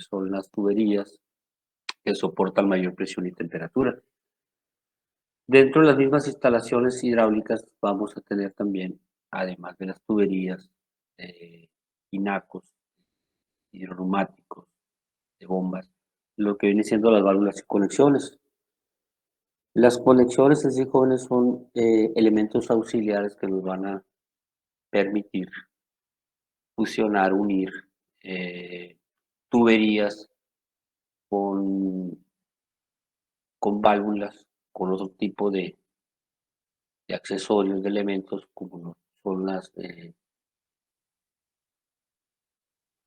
son las tuberías que soportan mayor presión y temperatura. Dentro de las mismas instalaciones hidráulicas vamos a tener también, además de las tuberías, tinacos, hidroneumáticos, de bombas, lo que viene siendo las válvulas y conexiones. Las conexiones en sí, jóvenes, son elementos auxiliares que nos van a permitir fusionar, unir tuberías con, con válvulas, con otro tipo de accesorios, de elementos, como son las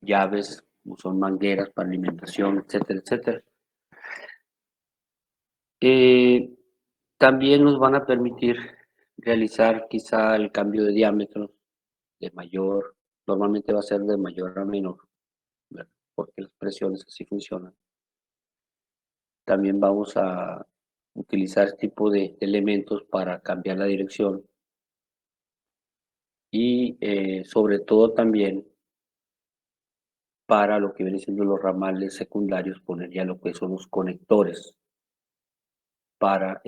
llaves, como son mangueras para alimentación, etcétera, etcétera. También nos van a permitir realizar quizá el cambio de diámetro de mayor, normalmente va a ser de mayor a menor, ¿verdad? Porque las presiones así funcionan. También vamos a utilizar este tipo de elementos para cambiar la dirección y sobre todo también para lo que vienen siendo los ramales secundarios, poner ya lo que son los conectores para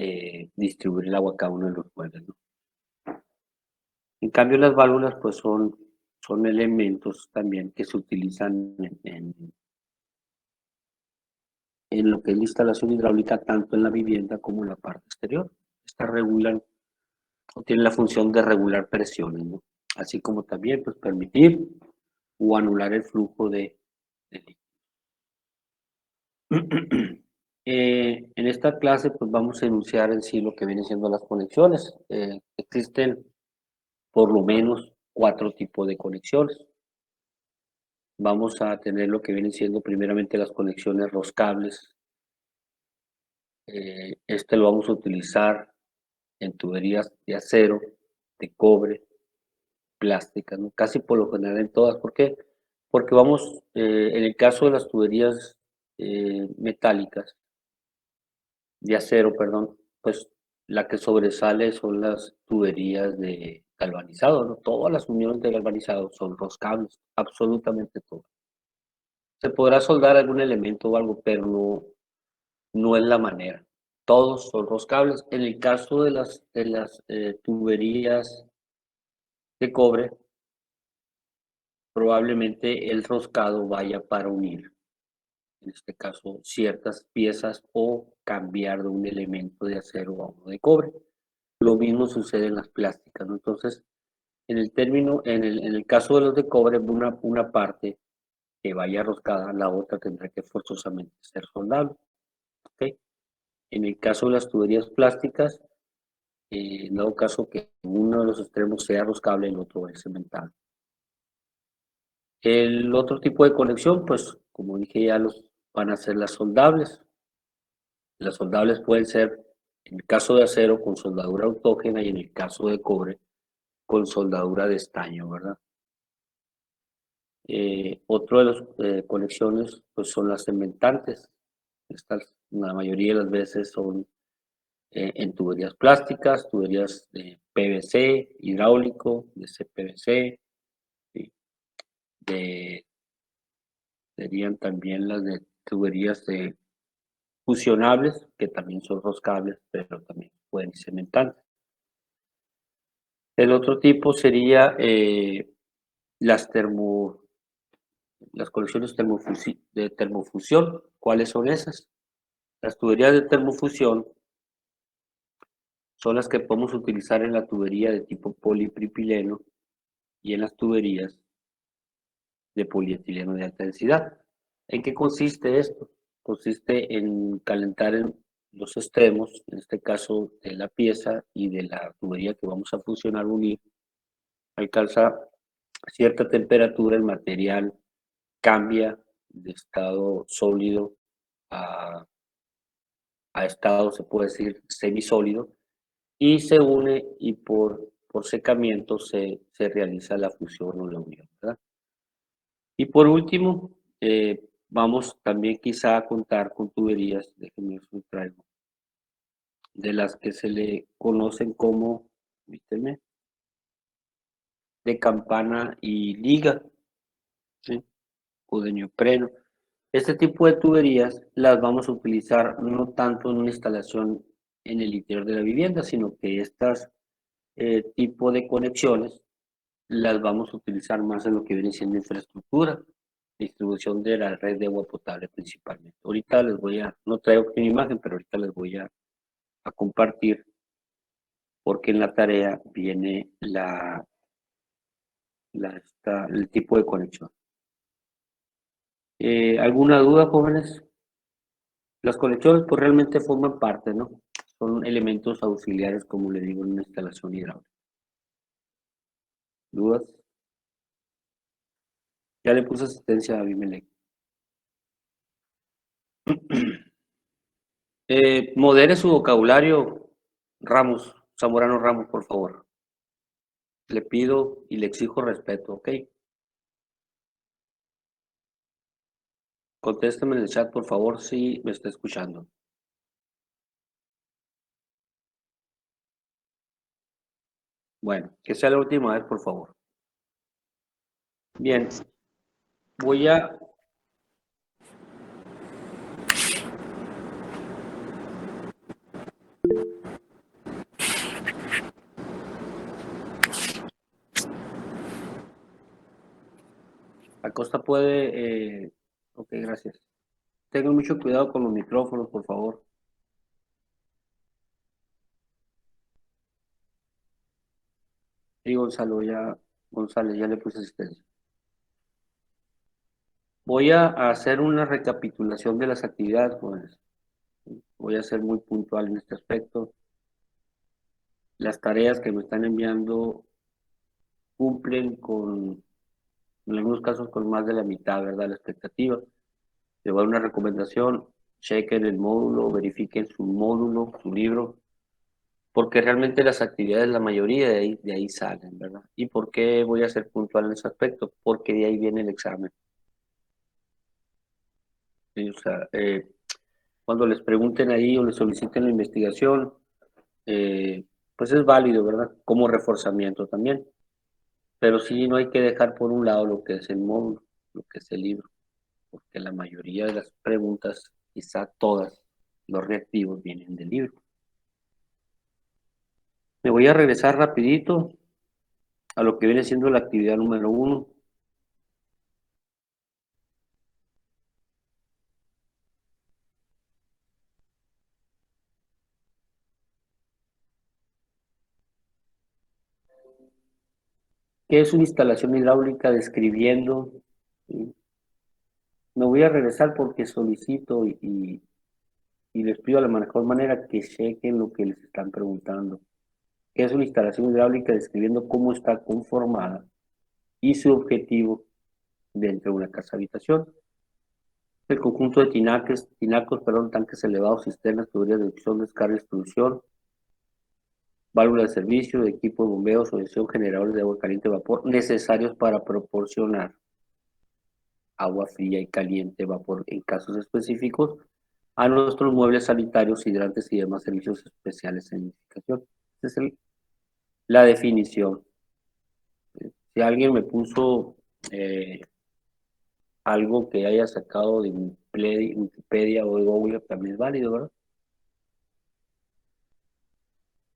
distribuir el agua a cada uno de los muebles, ¿no? En cambio, las válvulas pues son elementos también que se utilizan en lo que es la instalación hidráulica, tanto en la vivienda como en la parte exterior. Estas regulan o tienen la función de regular presiones, ¿no? Así como también pues permitir o anular el flujo de líquidos. En esta clase pues vamos a enunciar en sí lo que vienen siendo las conexiones. Existen por lo menos 4 tipos de conexiones. Vamos a tener lo que vienen siendo primeramente las conexiones roscables. Este lo vamos a utilizar en tuberías de acero, de cobre, plásticas, ¿no? Casi por lo general en todas. ¿Por qué? Porque vamos, en el caso de las tuberías metálicas, de acero, perdón, pues la que sobresale son las tuberías de galvanizado, ¿no? Todas las uniones de galvanizado son roscables, absolutamente todas. Se podrá soldar algún elemento o algo, pero no es la manera. Todos son roscables. En el caso de las tuberías de cobre, probablemente el roscado vaya para unir, en este caso, ciertas piezas o cambiar de un elemento de acero a uno de cobre. Lo mismo sucede en las plásticas, ¿no? Entonces, en el caso de los de cobre, una parte que vaya roscada, la otra tendrá que forzosamente ser soldable, ¿ok? En el caso de las tuberías plásticas, en dado caso que uno de los extremos sea roscable, el otro es cementado. El otro tipo de conexión, pues, como dije ya, van a ser las soldables. Las soldables pueden ser, en el caso de acero, con soldadura autógena y en el caso de cobre, con soldadura de estaño, ¿verdad? Otro de las conexiones, pues, son las cementantes. Estas, la mayoría de las veces, son en tuberías plásticas, tuberías de PVC, hidráulico, de CPVC, ¿sí? de, serían también las de tuberías de fusionables, que también son roscables, pero también pueden ser cementantes. El otro tipo sería las las conexiones de termofusión. ¿Cuáles son esas? Las tuberías de termofusión son las que podemos utilizar en la tubería de tipo polipropileno y en las tuberías de polietileno de alta densidad. ¿En qué consiste esto? Consiste en calentar en los extremos, en este caso de la pieza y de la tubería que vamos a fusionar, unir. Alcanza cierta temperatura, el material cambia de estado sólido a, a estado, se puede decir, semisólido, y se une y por secamiento se realiza la fusión o la unión, ¿verdad? Y por último, vamos también quizá a contar con tuberías, déjenme traigo, de las que se le conocen como, permíteme, de campana y liga, ¿sí? O de neopreno. Este tipo de tuberías las vamos a utilizar no tanto en una instalación en el interior de la vivienda, sino que estas tipo de conexiones las vamos a utilizar más en lo que viene siendo infraestructura, distribución de la red de agua potable principalmente. Ahorita les voy a, no traigo aquí una imagen, pero ahorita les voy a compartir porque en la tarea viene el tipo de conexión. ¿Alguna duda, jóvenes? Las conexiones pues realmente forman parte, ¿no? Son elementos auxiliares, como le digo, en una instalación hidráulica. ¿Dudas? Ya le puse asistencia a Abimelec. Modere su vocabulario, Ramos, Zamorano Ramos, por favor. Le pido y le exijo respeto, ¿ok? Contésteme en el chat, por favor, si me está escuchando. Bueno, que sea la última vez, por favor. Bien, voy a... Acosta puede... ok, gracias. Tengan mucho cuidado con los micrófonos, por favor. Y Gonzalo, ya... González, ya le puse asistencia. Voy a hacer una recapitulación de las actividades, jóvenes. Voy a ser muy puntual en este aspecto. Las tareas que me están enviando cumplen con, en algunos casos, con más de la mitad, ¿verdad? La expectativa. Les voy a dar una recomendación, chequen el módulo, verifiquen su módulo, su libro, porque realmente las actividades, la mayoría de ahí salen, ¿verdad? ¿Y por qué voy a ser puntual en ese aspecto? Porque de ahí viene el examen. ¿Sí? O sea, cuando les pregunten ahí o les soliciten la investigación, eh, pues es válido, ¿verdad? Como reforzamiento también. Pero sí no hay que dejar por un lado lo que es el módulo, lo que es el libro, porque la mayoría de las preguntas, quizá todas, los reactivos vienen del libro. Me voy a regresar rapidito a lo que viene siendo la actividad número 1. ¿Qué es una instalación hidráulica? Describiendo. ¿Sí? Me voy a regresar porque solicito y les pido de la mejor manera que chequen lo que les están preguntando. ¿Qué es una instalación hidráulica? Describiendo cómo está conformada y su objetivo dentro de una casa habitación. El conjunto de tinacos, perdón, tanques elevados, cisternas, tuberías de inducción, descarga y extrusión, válvulas de servicio, de equipo de bombeos o generadores de agua caliente y vapor necesarios para proporcionar agua fría y caliente, vapor en casos específicos, a nuestros muebles sanitarios, hidrantes y demás servicios especiales en edificación. Esa es la definición. Si alguien me puso eh, algo que haya sacado de Wikipedia o de Google, también es válido, ¿verdad?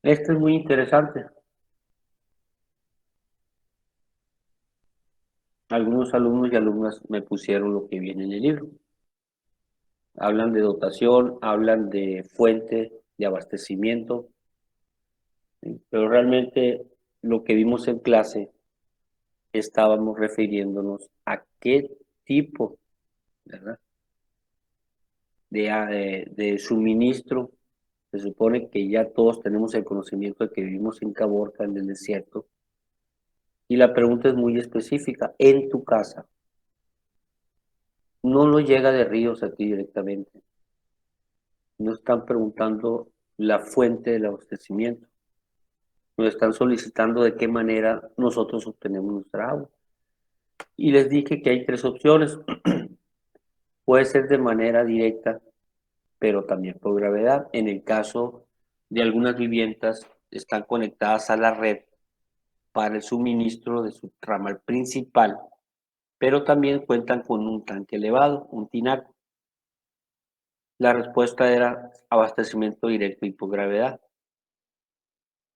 Esto es muy interesante. Algunos alumnos y alumnas me pusieron lo que viene en el libro. Hablan de dotación, hablan de fuente de abastecimiento, ¿sí? Pero realmente lo que vimos en clase estábamos refiriéndonos a qué tipo, ¿verdad? De suministro. Se supone que ya todos tenemos el conocimiento de que vivimos en Caborca, en el desierto, y la pregunta es muy específica. En tu casa, no lo llega de ríos a ti directamente. Nos están preguntando la fuente del abastecimiento. Nos están solicitando de qué manera nosotros obtenemos nuestra agua. Y les dije que hay tres opciones. Puede ser de manera directa, pero también por gravedad. En el caso de algunas viviendas, están conectadas a la red para el suministro de su ramal principal pero también cuentan con un tanque elevado, un tinaco. La respuesta era abastecimiento directo y por gravedad.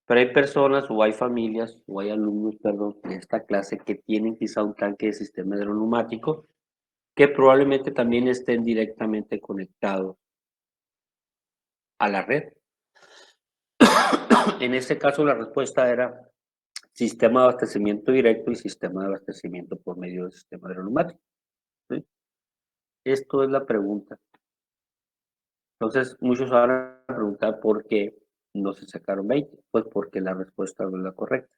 Pero hay personas o hay familias o hay alumnos, perdón, de esta clase que tienen quizá un tanque de sistema hidroneumático que probablemente también estén directamente conectados a la red. En este caso la respuesta era sistema de abastecimiento directo y sistema de abastecimiento por medio del sistema hidroneumático. ¿Sí? Esto es la pregunta. Entonces, muchos van a preguntar por qué no se sacaron 20. Pues porque la respuesta no es la correcta.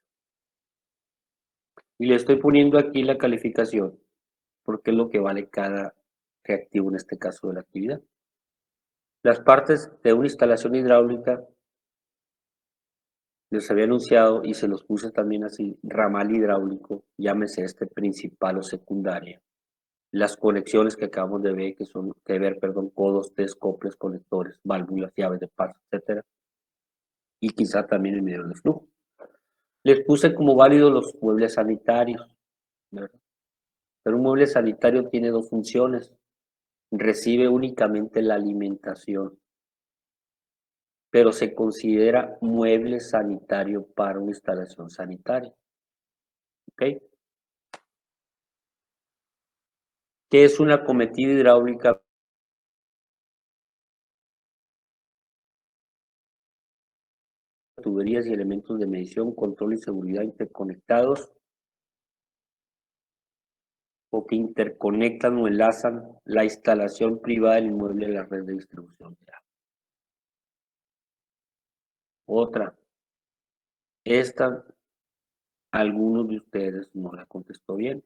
Y le estoy poniendo aquí la calificación porque es lo que vale cada reactivo, en este caso de la actividad. Las partes de una instalación hidráulica, les había anunciado y se los puse también así: ramal hidráulico, llámese este principal o secundaria. Las conexiones que acabamos de ver, codos, test, coples, conectores, válvulas, llaves de paso, etcétera. Y quizá también el medidor de flujo. Les puse como válidos los muebles sanitarios, ¿verdad? Pero un mueble sanitario tiene dos funciones. Recibe únicamente la alimentación, pero se considera mueble sanitario para una instalación sanitaria. ¿Ok? ¿Qué es una acometida hidráulica? Tuberías y elementos de medición, control y seguridad interconectados o que interconectan o enlazan la instalación privada del inmueble a la red de distribución de agua. Otra, esta, algunos de ustedes no la contestó bien.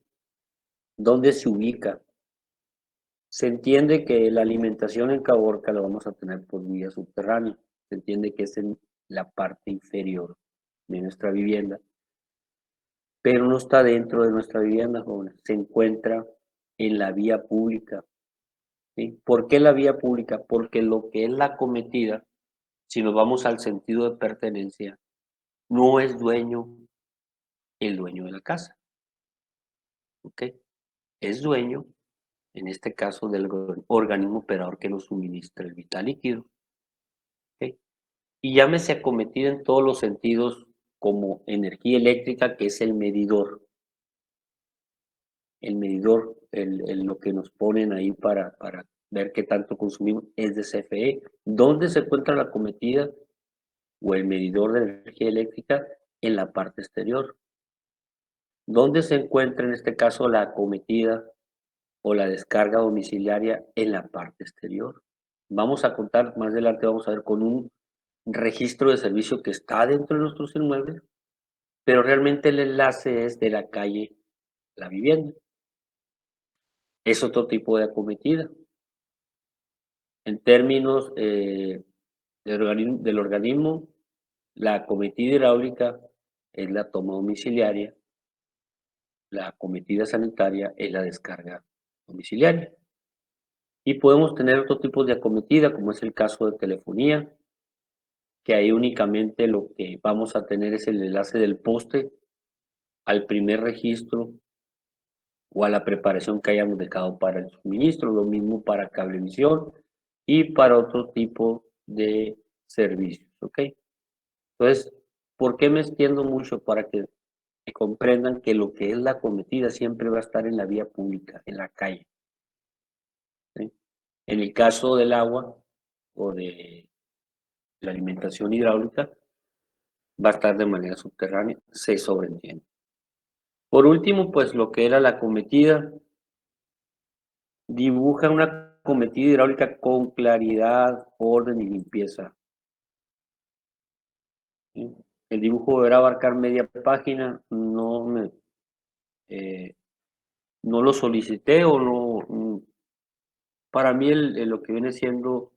¿Dónde se ubica? Se entiende que la alimentación en Caborca la vamos a tener por vía subterránea. Se entiende que es en la parte inferior de nuestra vivienda, pero no está dentro de nuestra vivienda, jóvenes. Se encuentra en la vía pública. ¿Sí? ¿Por qué la vía pública? Porque lo que es la acometida, si nos vamos al sentido de pertenencia, no es el dueño de la casa. ¿Ok? Es dueño, en este caso, del organismo operador que nos suministra el vital líquido. ¿Ok? Y llámese acometida en todos los sentidos, como energía eléctrica, que es el medidor. El medidor, lo que nos ponen ahí para ver qué tanto consumimos, es de CFE. ¿Dónde se encuentra la acometida o el medidor de energía eléctrica? En la parte exterior. ¿Dónde se encuentra en este caso la acometida o la descarga domiciliaria? En la parte exterior. Vamos a contar más adelante, vamos a ver con un registro de servicio que está dentro de nuestros inmuebles, pero realmente el enlace es de la calle a la vivienda. Es otro tipo de acometida. En términos del organismo, la acometida hidráulica es la toma domiciliaria, la acometida sanitaria es la descarga domiciliaria. Y podemos tener otro tipo de acometida, como es el caso de telefonía, que ahí únicamente lo que vamos a tener es el enlace del poste al primer registro o a la preparación que hayamos dejado para el suministro, lo mismo para cablevisión y para otro tipo de servicios, ¿ok? Entonces, ¿por qué me extiendo mucho? Para que comprendan que lo que es la acometida siempre va a estar en la vía pública, en la calle, ¿sí? En el caso del agua o de la alimentación hidráulica, va a estar de manera subterránea, se sobreentiende. Por último, pues lo que era la acometida, dibuja una acometida hidráulica con claridad, orden y limpieza. ¿Sí? El dibujo deberá abarcar media página, no lo solicité o no. Para mí lo que viene siendo,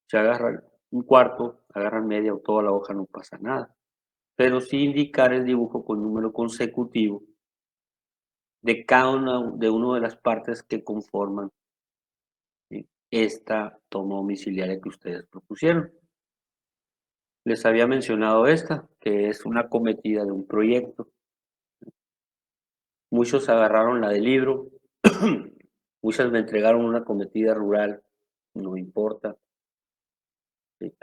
se agarra un cuarto, agarran media o toda la hoja, no pasa nada. Pero sí indicar el dibujo con número consecutivo de cada una de las partes que conforman, ¿sí?, esta toma domiciliaria que ustedes propusieron. Les había mencionado esta, que es una acometida de un proyecto. Muchos agarraron la del libro Muchas me entregaron una cometida rural, no importa.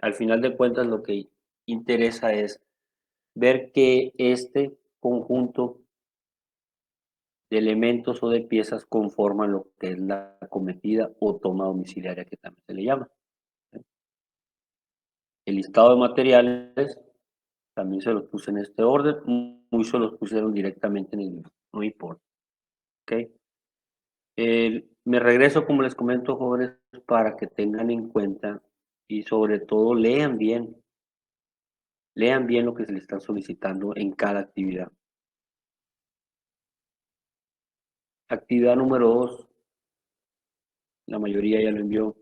Al final de cuentas, lo que interesa es ver que este conjunto de elementos o de piezas conforman lo que es la cometida o toma domiciliaria, que también se le llama. El listado de materiales también se los puse en este orden, muchos los pusieron directamente en el libro, no importa. ¿Ok? Me regreso, como les comento, jóvenes, para que tengan en cuenta y sobre todo lean bien lo que se les está solicitando en cada actividad. Actividad número 2, la mayoría ya lo envió.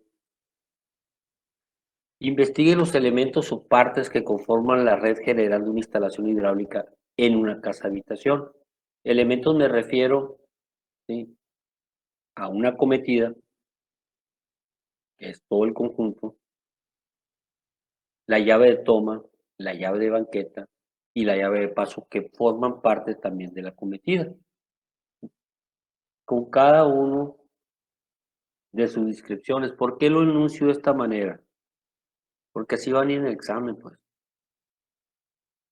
Investigue los elementos o partes que conforman la red general de una instalación hidráulica en una casa habitación. Elementos me refiero, ¿sí?, a una cometida, que es todo el conjunto, la llave de toma, la llave de banqueta y la llave de paso, que forman parte también de la cometida. Con cada uno de sus descripciones. ¿Por qué lo enuncio de esta manera? Porque así van a ir en el examen, pues.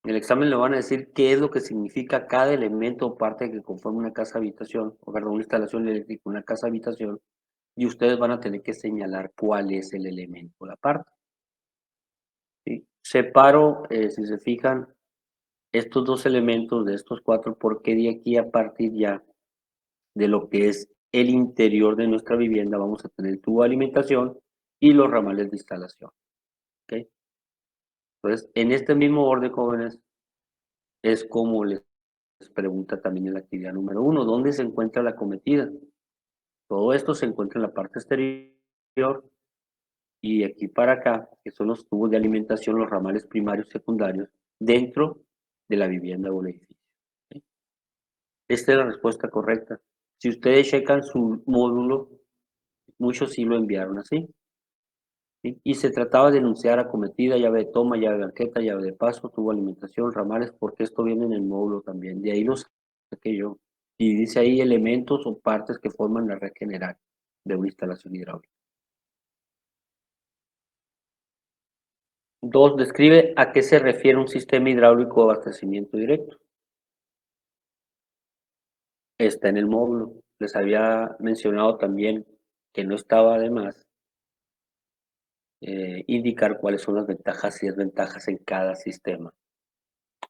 En el examen le van a decir qué es lo que significa cada elemento o parte que conforma una casa habitación, o perdón, una instalación eléctrica, una casa habitación, y ustedes van a tener que señalar cuál es el elemento o la parte. ¿Sí? Separo, si se fijan, estos dos elementos de estos cuatro, porque de aquí a partir ya de lo que es el interior de nuestra vivienda vamos a tener el tubo de alimentación y los ramales de instalación. ¿Ok? Entonces, en este mismo orden, jóvenes, es como les pregunta también en la actividad número 1, ¿dónde se encuentra la cometida? Todo esto se encuentra en la parte exterior y de aquí para acá, que son los tubos de alimentación, los ramales primarios y secundarios, dentro de la vivienda o el edificio. ¿Sí? Esta es la respuesta correcta. Si ustedes checan su módulo, muchos sí lo enviaron así. ¿Sí? Y se trataba de enunciar acometida, llave de toma, llave de banqueta, llave de paso, tubo de alimentación, ramales, porque esto viene en el módulo también. De ahí lo saqué yo. Y dice ahí elementos o partes que forman la red general de una instalación hidráulica. 2. Describe a qué se refiere un sistema hidráulico de abastecimiento directo. Está en el módulo. Les había mencionado también que no estaba de más indicar cuáles son las ventajas y desventajas en cada sistema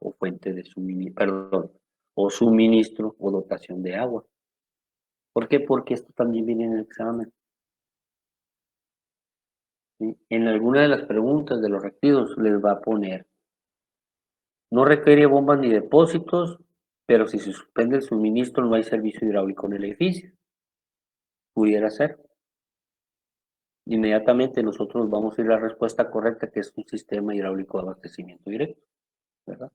o fuente de suministro, perdón, o suministro o dotación de agua. ¿Por qué? Porque esto también viene en el examen. ¿Sí? En alguna de las preguntas de los requisitos les va a poner, no requiere bombas ni depósitos, pero si se suspende el suministro no hay servicio hidráulico en el edificio. Pudiera ser. Inmediatamente nosotros vamos a ir a la respuesta correcta, que es un sistema hidráulico de abastecimiento directo, ¿verdad?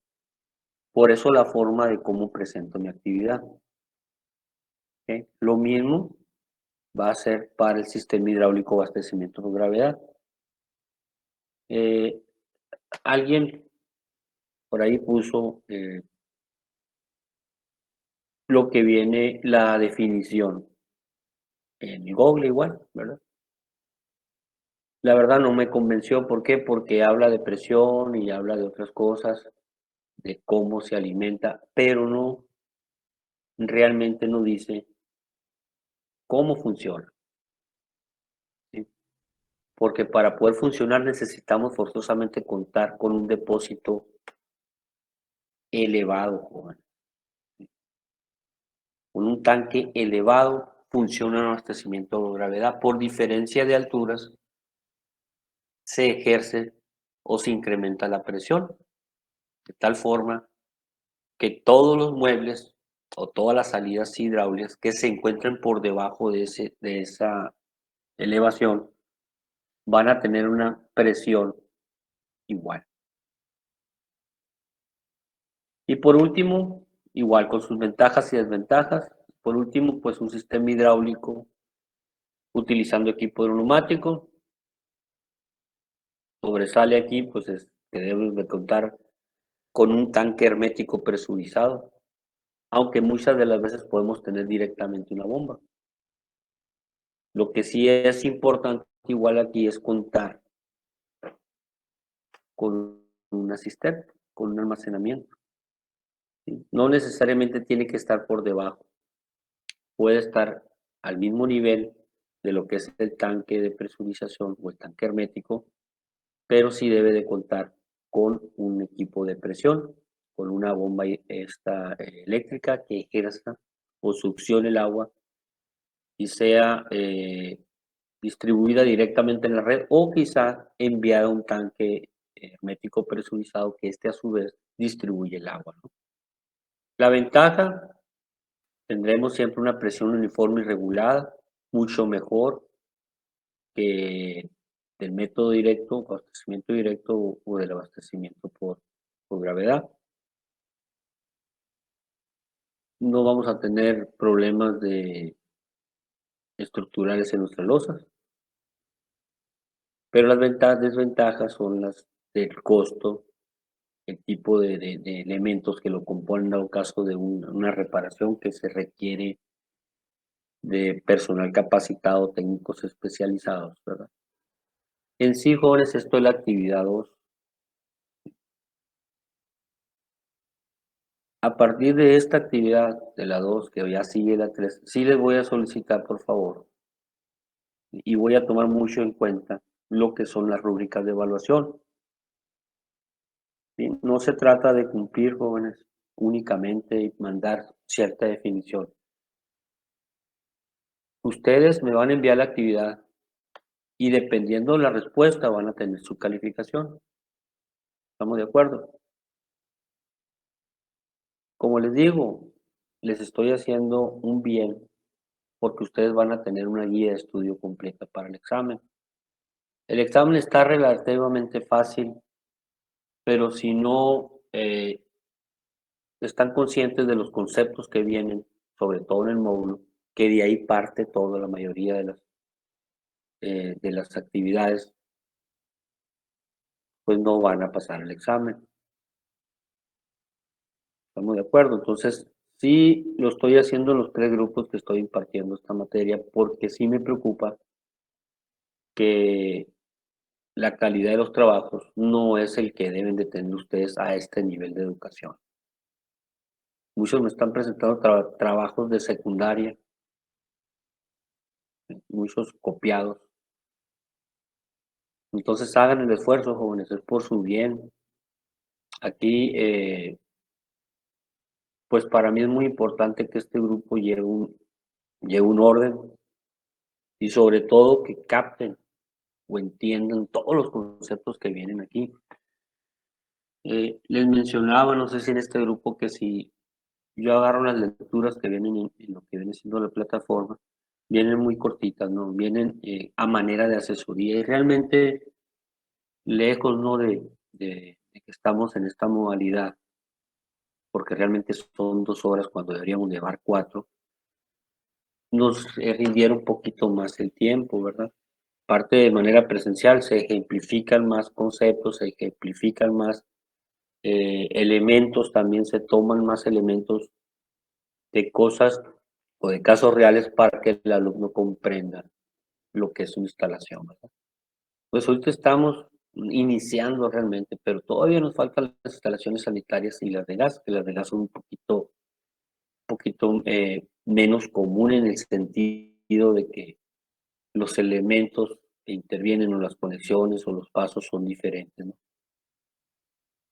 Por eso la forma de cómo presento mi actividad. ¿Ok? Lo mismo va a ser para el sistema hidráulico de abastecimiento por gravedad. Eh, alguien por ahí puso lo que viene la definición en Google igual, ¿verdad? La verdad no me convenció, ¿por qué? Porque habla de presión y habla de otras cosas, de cómo se alimenta, pero no, realmente no dice cómo funciona, ¿sí? Porque para poder funcionar necesitamos forzosamente contar con un depósito elevado, joven. Con un tanque elevado funciona el abastecimiento de gravedad. Por diferencia de alturas se ejerce o se incrementa la presión, de tal forma que todos los muebles o todas las salidas hidráulicas que se encuentren por debajo de esa elevación van a tener una presión igual. Y por último, igual con sus ventajas y desventajas, por último, pues un sistema hidráulico utilizando equipo neumático. Sobresale aquí, pues es que debemos de contar con un tanque hermético presurizado, aunque muchas de las veces podemos tener directamente una bomba. Lo que sí es importante igual aquí es contar con una cisterna, con un almacenamiento, ¿sí? No necesariamente tiene que estar por debajo, puede estar al mismo nivel de lo que es el tanque de presurización o el tanque hermético, pero sí debe de contar con un equipo de presión, con una bomba eléctrica que ejerza o succione el agua y sea distribuida directamente en la red o quizá enviada a un tanque hermético presurizado que este a su vez distribuye el agua, ¿no? La ventaja, tendremos siempre una presión uniforme y regulada, mucho mejor que del método directo, abastecimiento directo o del abastecimiento por gravedad. No vamos a tener problemas estructurales en nuestras losas, pero las desventajas son las del costo, el tipo de elementos que lo componen, en caso de una reparación que se requiere de personal capacitado, técnicos especializados, ¿verdad? En sí, jóvenes, esto es la actividad 2. A partir de esta actividad de la 2, que ya sigue la 3, sí les voy a solicitar, por favor, y voy a tomar mucho en cuenta lo que son las rúbricas de evaluación, ¿sí? No se trata de cumplir, jóvenes, únicamente y mandar cierta definición. Ustedes me van a enviar la actividad y dependiendo de la respuesta van a tener su calificación. ¿Estamos de acuerdo? Como les digo, les estoy haciendo un bien porque ustedes van a tener una guía de estudio completa para el examen. El examen está relativamente fácil, pero si no están conscientes de los conceptos que vienen, sobre todo en el módulo, que de ahí parte toda la mayoría de las actividades, pues no van a pasar el examen. ¿Estamos de acuerdo? Entonces, sí lo estoy haciendo en los 3 grupos que estoy impartiendo esta materia, porque sí me preocupa que la calidad de los trabajos no es el que deben de tener ustedes a este nivel de educación. Muchos me están presentando trabajos de secundaria, muchos copiados. Entonces hagan el esfuerzo, jóvenes, es por su bien. Aquí, pues para mí es muy importante que este grupo lleve un orden y sobre todo que capten o entiendan todos los conceptos que vienen aquí. Les mencionaba, no sé si en este grupo, que si yo agarro las lecturas que vienen en lo que viene siendo la plataforma, vienen muy cortitas, ¿no? Vienen a manera de asesoría y realmente lejos, ¿no? De que estamos en esta modalidad, porque realmente son 2 horas cuando deberíamos llevar 4, nos rindiera un poquito más el tiempo, ¿verdad? Parte de manera presencial se ejemplifican más conceptos, se ejemplifican más elementos, también se toman más elementos de cosas o de casos reales para que el alumno comprenda lo que es su instalación, ¿verdad? Pues ahorita estamos iniciando realmente, pero todavía nos faltan las instalaciones sanitarias y las de gas, que las de gas son un poquito menos común en el sentido de que los elementos que intervienen o las conexiones o los pasos son diferentes, ¿no?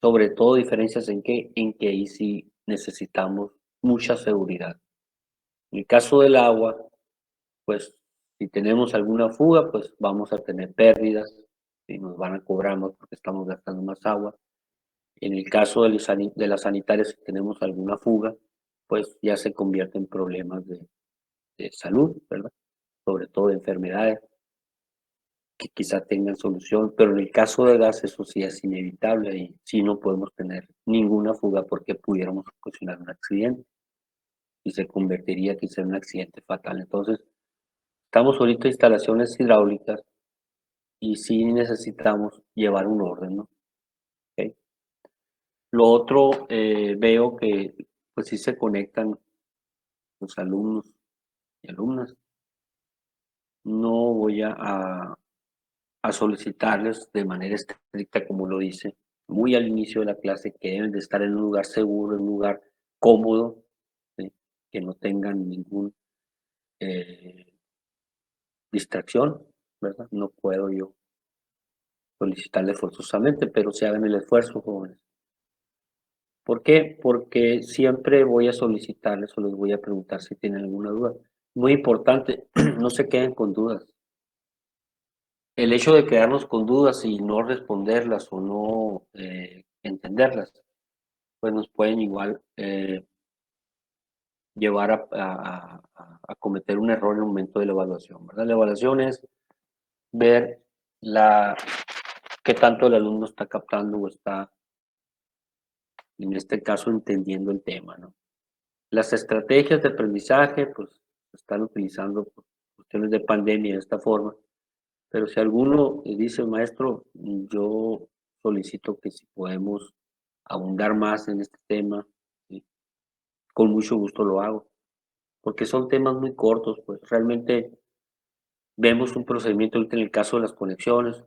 Sobre todo diferencias en que ahí sí necesitamos mucha seguridad. En el caso del agua, pues si tenemos alguna fuga, pues vamos a tener pérdidas y nos van a cobrar más porque estamos gastando más agua. En el caso de las sanitarias, si tenemos alguna fuga, pues ya se convierte en problemas de salud, ¿verdad? Sobre todo de enfermedades que quizá tengan solución, pero en el caso de gas eso sí es inevitable y sí no podemos tener ninguna fuga porque pudiéramos ocasionar un accidente y se convertiría quizá en un accidente fatal. Entonces, estamos ahorita en instalaciones hidráulicas y sí necesitamos llevar un orden, ¿no? ¿Ok? Lo otro, veo que pues sí se conectan los alumnos y alumnas. no voy a solicitarles de manera estricta, como lo dice muy al inicio de la clase, que deben de estar en un lugar seguro, en un lugar cómodo, ¿sí? Que no tengan ningún distracción, ¿verdad? No puedo yo solicitarle forzosamente, pero se hagan el esfuerzo, jóvenes. ¿Por qué? Porque siempre voy a solicitarles o les voy a preguntar si tienen alguna duda. Muy importante, no se queden con dudas. El hecho de quedarnos con dudas y no responderlas o no entenderlas, pues nos pueden igual llevar a cometer un error en el momento de la evaluación, ¿verdad? La evaluación es ver la, qué tanto el alumno está captando o está, en este caso, entendiendo el tema, ¿no? Las estrategias de aprendizaje, pues, se están utilizando por cuestiones de pandemia de esta forma, pero si alguno dice, maestro, yo solicito que si podemos abundar más en este tema, ¿sí? Con mucho gusto lo hago, porque son temas muy cortos, pues realmente vemos un procedimiento ahorita en el caso de las conexiones,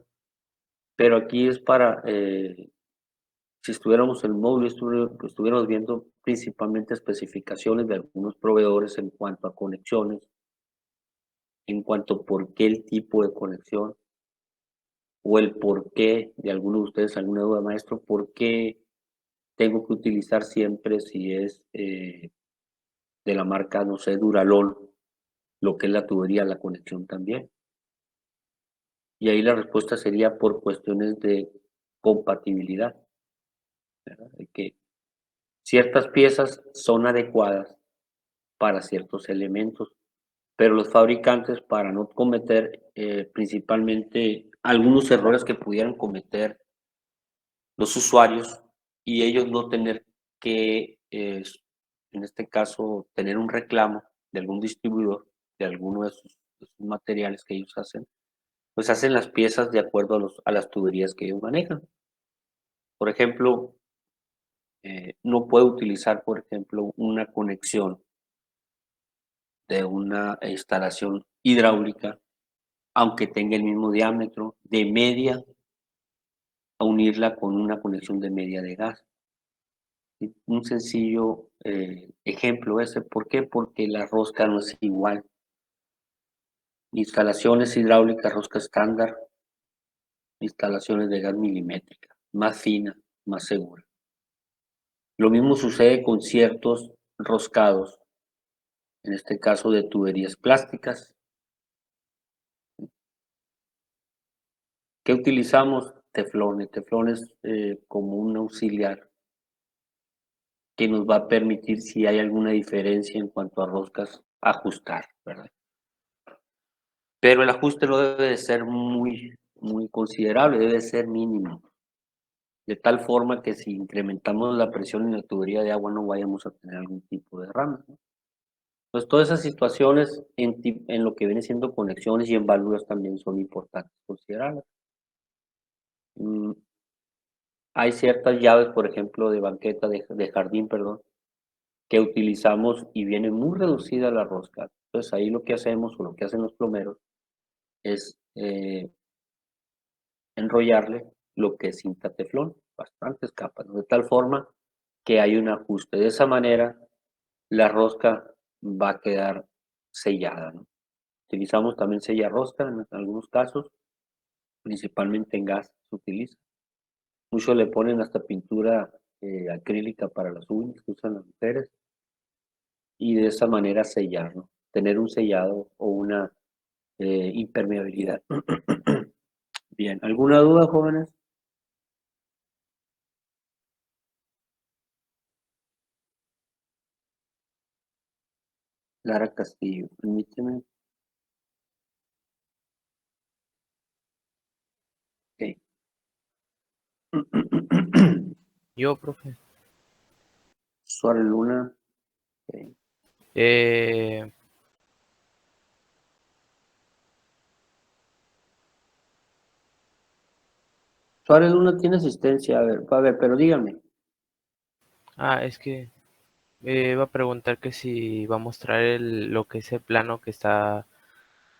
pero aquí es para, si estuviéramos en el módulo, estuviéramos viendo principalmente especificaciones de algunos proveedores en cuanto a conexiones, en cuanto a por qué el tipo de conexión o el por qué de alguno de ustedes, alguna duda, maestro, por qué tengo que utilizar siempre si es de la marca, no sé, Duralol, lo que es la tubería, la conexión también. Y ahí la respuesta sería por cuestiones de compatibilidad, ¿verdad? De que ciertas piezas son adecuadas para ciertos elementos, pero los fabricantes, para no cometer principalmente algunos errores que pudieran cometer los usuarios y ellos no tener que, en este caso, tener un reclamo de algún distribuidor de alguno de sus materiales que ellos hacen, pues hacen las piezas de acuerdo a las tuberías que ellos manejan. Por ejemplo, no puedo utilizar, por ejemplo, una conexión de una instalación hidráulica, aunque tenga el mismo diámetro, de media a unirla con una conexión de media de gas. Un sencillo ejemplo ese, ¿por qué? Porque la rosca no es igual. Instalaciones hidráulicas, rosca estándar, instalaciones de gas milimétrica, más fina, más segura. Lo mismo sucede con ciertos roscados, en este caso de tuberías plásticas. ¿Qué utilizamos? Teflón. El teflón es como un auxiliar que nos va a permitir, si hay alguna diferencia en cuanto a roscas, ajustar, ¿verdad? Pero el ajuste no debe de ser muy considerable, debe ser mínimo, de tal forma que si incrementamos la presión en la tubería de agua no vayamos a tener algún tipo de derrame, ¿no? Entonces, todas esas situaciones en lo que viene siendo conexiones y en válvulas también son importantes considerarlas. Mm, Hay ciertas llaves, por ejemplo, de banqueta, de jardín, perdón, que utilizamos y viene muy reducida la rosca. Entonces, ahí lo que hacemos o lo que hacen los plomeros es enrollarle lo que es cinta teflón, bastantes capas, ¿no? De tal forma que hay un ajuste. De esa manera, la rosca va a quedar sellada, ¿no? Utilizamos también sella rosca en algunos casos, principalmente en gas se utiliza. Muchos le ponen hasta pintura acrílica para las uñas que usan las mujeres y de esa manera sellar, ¿no? Tener un sellado o una impermeabilidad. Bien, ¿alguna duda, jóvenes? Lara Castillo, permíteme. Ok. Yo, profe. Suárez Luna. Ok. Eh, Suárez Luna tiene asistencia, a ver, pero dígame. es que iba a preguntar que si va a mostrar lo que es el plano que está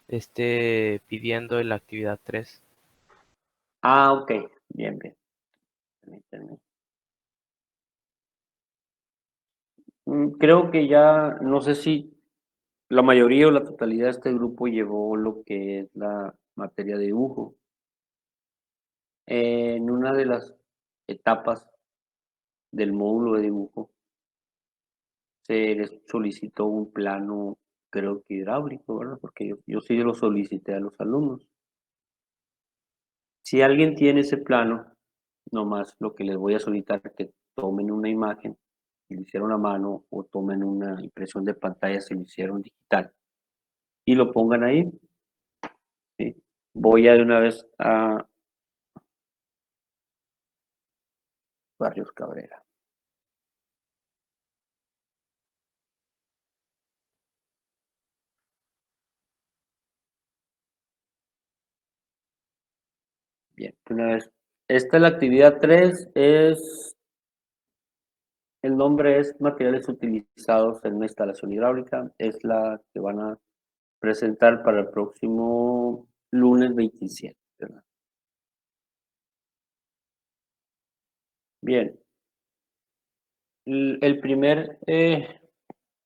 pidiendo la actividad 3. Ah, ok. Bien, bien. Permítanme. Creo que ya, no sé si la mayoría o la totalidad de este grupo llevó lo que es la materia de dibujo. En una de las etapas del módulo de dibujo se les solicitó un plano, creo que hidráulico, ¿verdad? Porque yo sí lo solicité a los alumnos. Si alguien tiene ese plano, nomás lo que les voy a solicitar es que tomen una imagen, si lo hicieron a mano, o tomen una impresión de pantalla si lo hicieron digital, y lo pongan ahí, ¿sí? Voy a de una vez a Barrios Cabrera. Bien, de una vez. Esta es la actividad 3, el nombre es materiales utilizados en una instalación hidráulica, es la que van a presentar para el próximo lunes 27, ¿verdad? Bien, el primer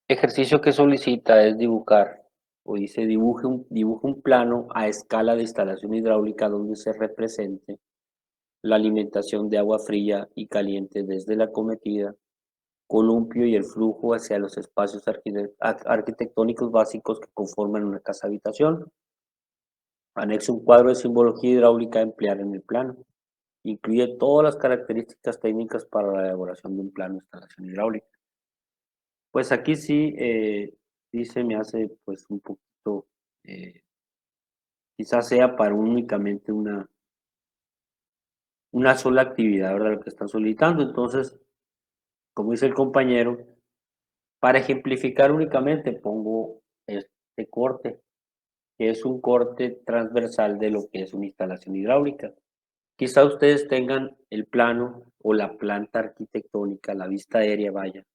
ejercicio que solicita es dibujar, o dice dibuje un plano a escala de instalación hidráulica donde se represente la alimentación de agua fría y caliente desde la cometida, columpio y el flujo hacia los espacios arquitectónicos básicos que conforman una casa habitación. Anexo un cuadro de simbología hidráulica a emplear en el plano. Incluye todas las características técnicas para la elaboración de un plano de instalación hidráulica. Pues aquí sí, sí se me hace pues un poquito, quizás sea para únicamente una sola actividad, ¿verdad? Lo que están solicitando. Entonces, como dice el compañero, para ejemplificar únicamente pongo este corte, que es un corte transversal de lo que es una instalación hidráulica. Quizá ustedes tengan el plano o la planta arquitectónica, la vista aérea, vaya,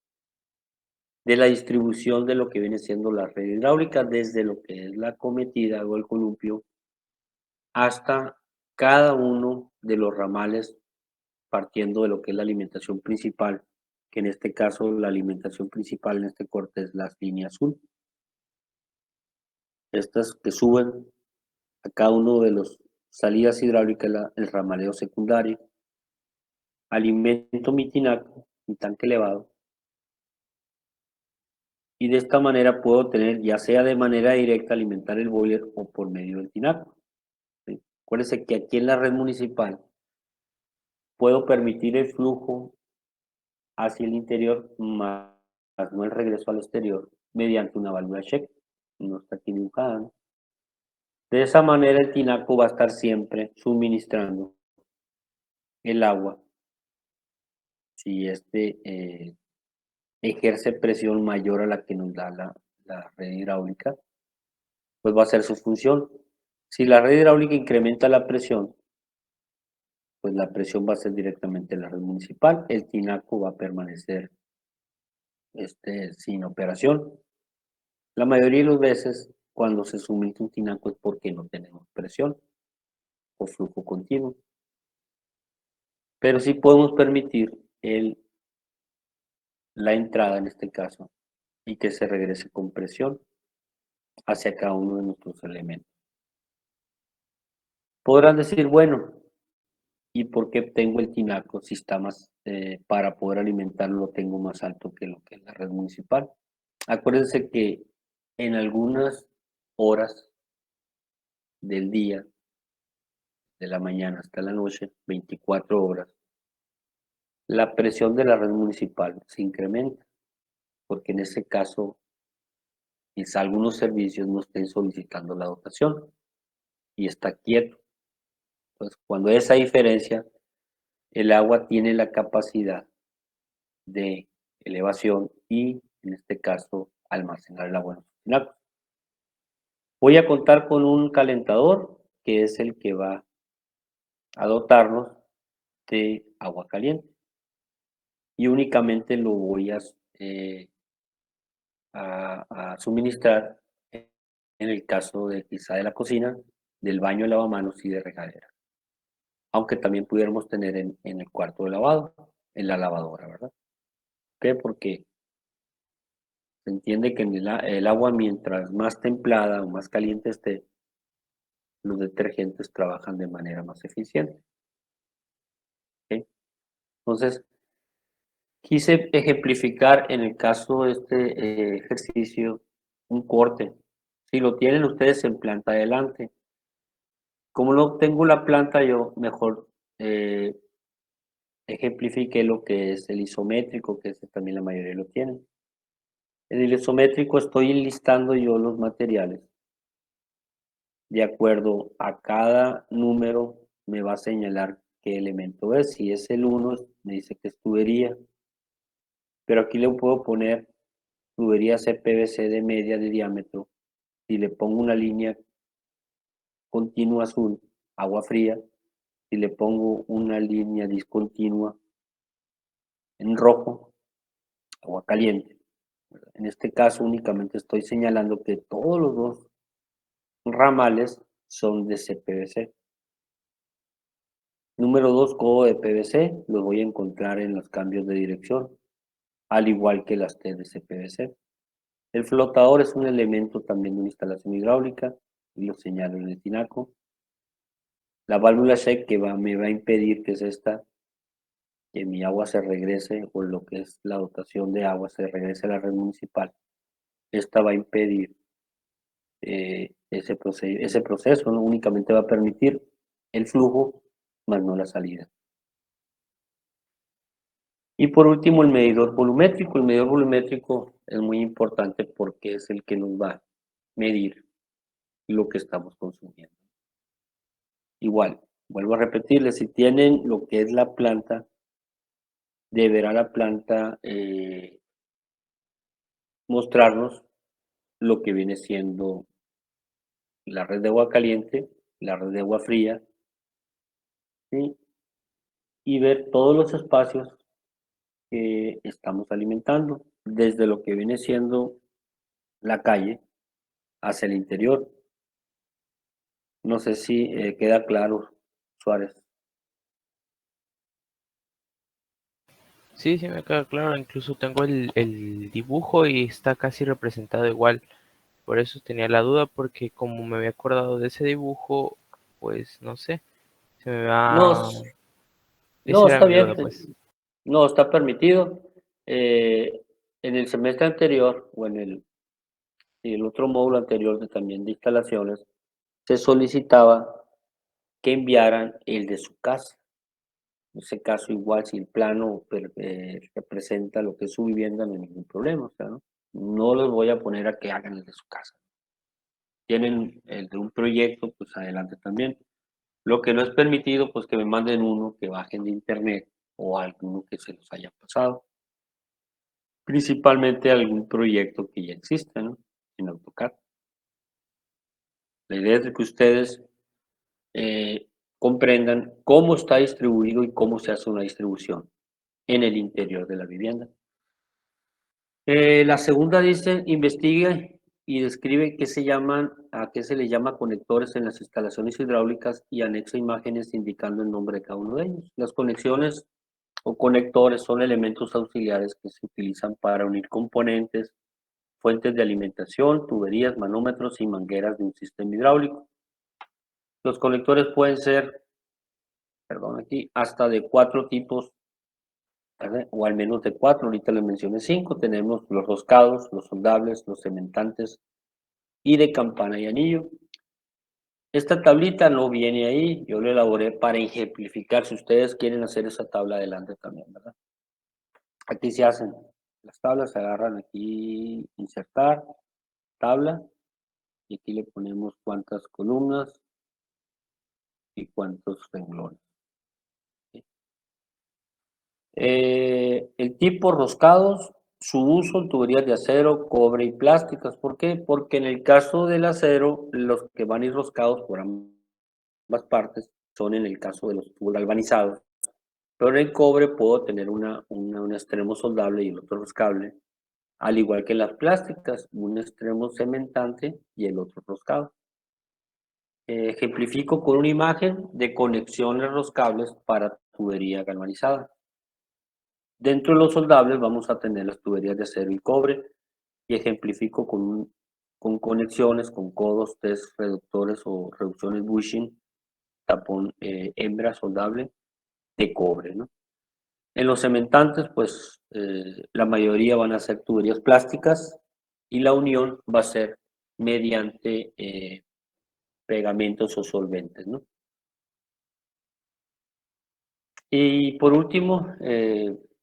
de la distribución de lo que viene siendo la red hidráulica, desde lo que es la cometida o el columpio, hasta cada uno de los ramales, partiendo de lo que es la alimentación principal, que en este caso la alimentación principal en este corte es la línea azul. Estas que suben a cada uno de los salidas hidráulicas, el ramaleo secundario, alimento mi tinaco, mi tanque elevado, y de esta manera puedo tener, ya sea de manera directa, alimentar el boiler o por medio del tinaco. ¿Sí? Acuérdense que aquí en la red municipal puedo permitir el flujo hacia el interior, más no el regreso al exterior, mediante una válvula check. No está aquí dibujada, ¿no? De esa manera el tinaco va a estar siempre suministrando el agua si ejerce presión mayor a la que nos da la red hidráulica, pues va a hacer su función. Si la red hidráulica incrementa la presión, pues la presión va a ser directamente en la red municipal, el tinaco va a permanecer sin operación. La mayoría de las veces, cuando se suministra un tinaco es porque no tenemos presión o flujo continuo, pero sí podemos permitir la entrada en este caso y que se regrese con presión hacia cada uno de nuestros elementos. Podrán decir, bueno, ¿y por qué tengo el tinaco si está más, para poder alimentarlo lo tengo más alto que lo que es la red municipal? Acuérdense que en algunas horas del día, de la mañana hasta la noche, 24 horas, la presión de la red municipal se incrementa, porque en ese caso quizá algunos servicios no estén solicitando la dotación y está quieto. Entonces, cuando hay esa diferencia, el agua tiene la capacidad de elevación y, en este caso, almacenar el agua en los tinacos. Voy a contar con un calentador, que es el que va a dotarnos de agua caliente, y únicamente lo voy a suministrar en el caso de quizá de la cocina, del baño de lavamanos y de regadera. Aunque también pudiéramos tener en el cuarto de lavado, en la lavadora, ¿verdad? ¿Por qué? Porque se entiende que en el agua, mientras más templada o más caliente esté, los detergentes trabajan de manera más eficiente. ¿Ok? Entonces, quise ejemplificar en el caso de este ejercicio un corte. Si lo tienen ustedes en planta adelante, como no tengo la planta, yo mejor eh, ejemplifiqué lo que es el isométrico, que ese también la mayoría lo tienen. En el isométrico estoy enlistando yo los materiales. De acuerdo a cada número me va a señalar qué elemento es. Si es el 1, me dice que es tubería. Pero aquí le puedo poner tubería CPVC de media de diámetro. Si le pongo una línea continua azul, agua fría. Si le pongo una línea discontinua en rojo, agua caliente. En este caso únicamente estoy señalando que todos los dos ramales son de CPVC. Número 2, codo de PVC, los voy a encontrar en los cambios de dirección, al igual que las T de CPVC. El flotador es un elemento también de una instalación hidráulica, y lo señalo en el tinaco. La válvula SEC que me va a impedir, que es esta, que mi agua se regrese, o lo que es la dotación de agua se regrese a la red municipal. Esta va a impedir ese proceso, ¿no? Únicamente va a permitir el flujo, más no la salida. Y por último, el medidor volumétrico. El medidor volumétrico es muy importante porque es el que nos va a medir lo que estamos consumiendo. Igual, vuelvo a repetirles, si tienen lo que es la planta, deberá la planta mostrarnos lo que viene siendo la red de agua caliente, la red de agua fría, ¿sí? Y ver todos los espacios que estamos alimentando, desde lo que viene siendo la calle hacia el interior. No sé si queda claro, Suárez. Sí, sí, me queda claro. Incluso tengo el dibujo y está casi representado igual. Por eso tenía la duda, porque como me había acordado de ese dibujo, pues no sé, se me No, va... no, Esa era está mi bien. duda, pues. No, está permitido. En el semestre anterior o el otro módulo anterior también de instalaciones, se solicitaba que enviaran el de su casa. En ese caso, igual, si el plano representa lo que es su vivienda, no hay ningún problema. O sea, no los voy a poner a que hagan el de su casa. Tienen el de un proyecto, pues adelante también. Lo que no es permitido, pues que me manden uno que bajen de internet o alguno que se los haya pasado. Principalmente algún proyecto que ya existe, ¿no? En AutoCAD. La idea es de que ustedes comprendan cómo está distribuido y cómo se hace una distribución en el interior de la vivienda. La segunda dice, investigue y describe a qué se le llama conectores en las instalaciones hidráulicas y anexa imágenes indicando el nombre de cada uno de ellos. Las conexiones o conectores son elementos auxiliares que se utilizan para unir componentes, fuentes de alimentación, tuberías, manómetros y mangueras de un sistema hidráulico. Los conectores pueden ser, perdón, aquí, hasta de 4 tipos, ¿verdad? O al menos de 4, ahorita les mencioné 5. Tenemos los roscados, los soldables, los cementantes y de campana y anillo. Esta tablita no viene ahí, yo la elaboré para ejemplificar si ustedes quieren hacer esa tabla adelante también, ¿verdad? Aquí se hacen las tablas, se agarran aquí, insertar, tabla, y aquí le ponemos cuántas columnas y cuántos renglones. El tipo roscados, su uso en tuberías de acero, cobre y plásticas. ¿Por qué? Porque en el caso del acero, los que van a ir roscados por ambas partes son en el caso de los tubos galvanizados. Pero en el cobre puedo tener un extremo soldable y el otro roscable. al igual que las plásticas, un extremo cementante y el otro roscado. Ejemplifico con una imagen de conexiones roscables para tubería galvanizada. Dentro de los soldables vamos a tener las tuberías de acero y cobre y ejemplifico con conexiones, con codos, test reductores o reducciones bushing, tapón hembra soldable de cobre, ¿no? En los cementantes, pues la mayoría van a ser tuberías plásticas y la unión va a ser mediante pegamentos o solventes, ¿no? Y por último,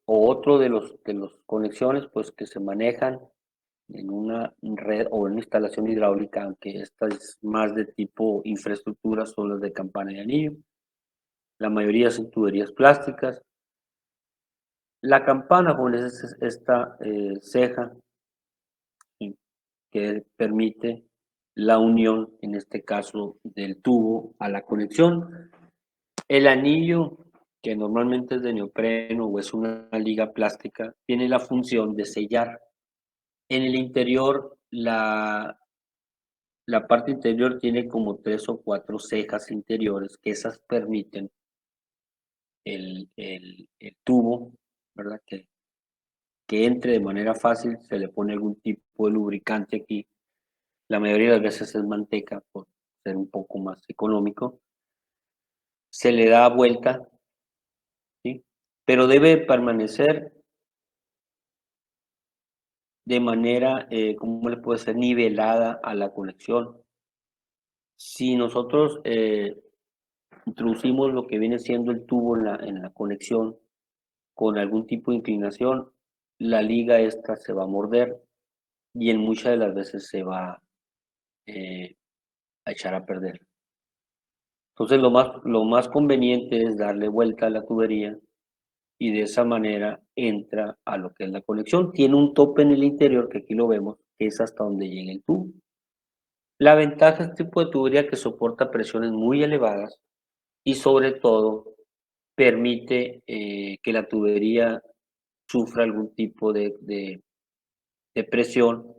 otro de los conexiones, pues que se manejan en una red o en una instalación hidráulica, aunque esta es más de tipo infraestructura, son las de campana y anillo. La mayoría son tuberías plásticas. La campana, con esta ceja que permite la unión, en este caso, del tubo a la conexión. El anillo, que normalmente es de neopreno o es una liga plástica, tiene la función de sellar. En el interior, la parte interior tiene como 3 o 4 cejas interiores, que esas permiten el tubo, ¿verdad? Que entre de manera fácil, se le pone algún tipo de lubricante aquí. La mayoría de las veces es manteca, por ser un poco más económico. Se le da vuelta, ¿sí? Pero debe permanecer de manera, ¿cómo le puede ser? Nivelada a la conexión. Si nosotros introducimos lo que viene siendo el tubo en la conexión con algún tipo de inclinación, la liga esta se va a morder y en muchas de las veces se va a echar a perder. Entonces lo más conveniente es darle vuelta a la tubería y de esa manera entra a lo que es la conexión. Tiene un tope en el interior, que aquí lo vemos, que es hasta donde llega el tubo. La ventaja de este tipo de tubería que soporta presiones muy elevadas y sobre todo permite que la tubería sufra algún tipo de presión.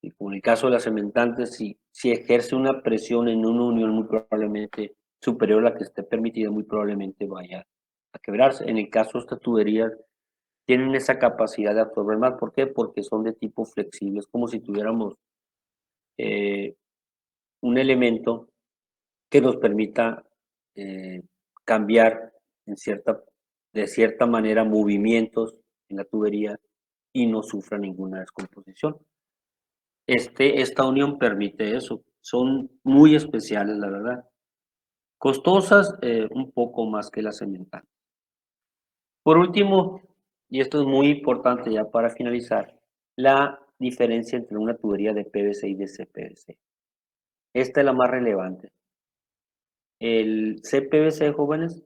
Y como en el caso de las cementantes, si ejerce una presión en una unión muy probablemente superior a la que esté permitida, muy probablemente vaya a quebrarse. En el caso de estas tuberías, tienen esa capacidad de absorber más. ¿Por qué? Porque son de tipo flexible. Es como si tuviéramos eh, un elemento que nos permita eh, cambiar de cierta manera movimientos en la tubería y no sufra ninguna descomposición. Esta unión permite eso. Son muy especiales, la verdad. Costosas, un poco más que las cementantes. Por último, y esto es muy importante ya para finalizar, la diferencia entre una tubería de PVC y de CPVC. Esta es la más relevante. El CPVC, jóvenes,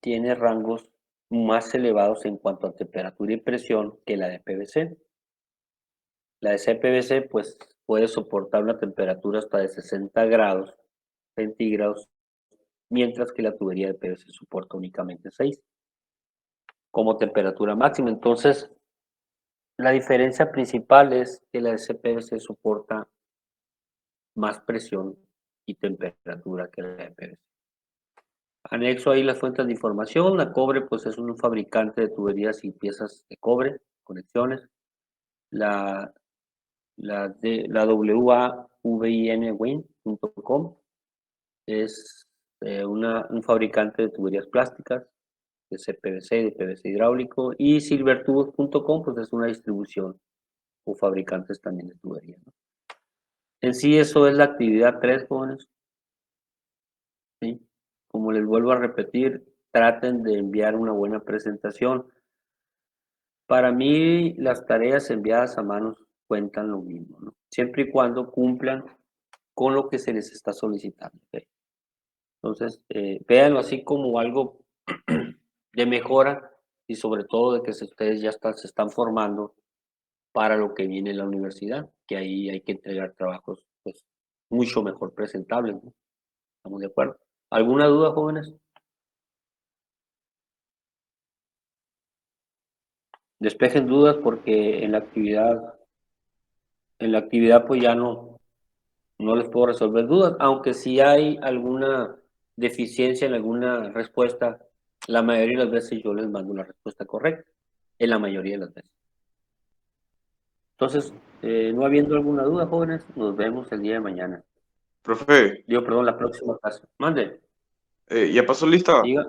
tiene rangos más elevados en cuanto a temperatura y presión que la de PVC. La de CPVC pues puede soportar una temperatura hasta de 60 grados centígrados, mientras que la tubería de PVC soporta únicamente 6 como temperatura máxima. Entonces, la diferencia principal es que la de CPVC soporta más presión y temperatura que la de PVC. Anexo ahí las fuentes de información. La Cobre pues es un fabricante de tuberías y piezas de cobre, conexiones. La, la WAVIN.com es un fabricante de tuberías plásticas, de CPVC, de PVC hidráulico. Y silvertubos.com pues es una distribución o fabricantes también de tuberías, ¿no? En sí eso es la actividad 3, jóvenes. ¿Sí? Como les vuelvo a repetir, traten de enviar una buena presentación. Para mí, las tareas enviadas a manos cuentan lo mismo, ¿no? Siempre y cuando cumplan con lo que se les está solicitando, ¿ok? Entonces, véanlo así como algo de mejora y sobre todo de que ustedes ya se están formando para lo que viene en la universidad, que ahí hay que entregar trabajos pues, mucho mejor presentables, ¿no? ¿Estamos de acuerdo? ¿Alguna duda, jóvenes? Despejen dudas porque en la actividad pues ya no les puedo resolver dudas, aunque si hay alguna deficiencia en alguna respuesta, la mayoría de las veces yo les mando la respuesta correcta, en la mayoría de las veces. Entonces, no habiendo alguna duda, jóvenes, nos vemos el día de mañana. Profe, Digo, perdón, la próxima clase. Mande, ¿ya pasó lista? diga.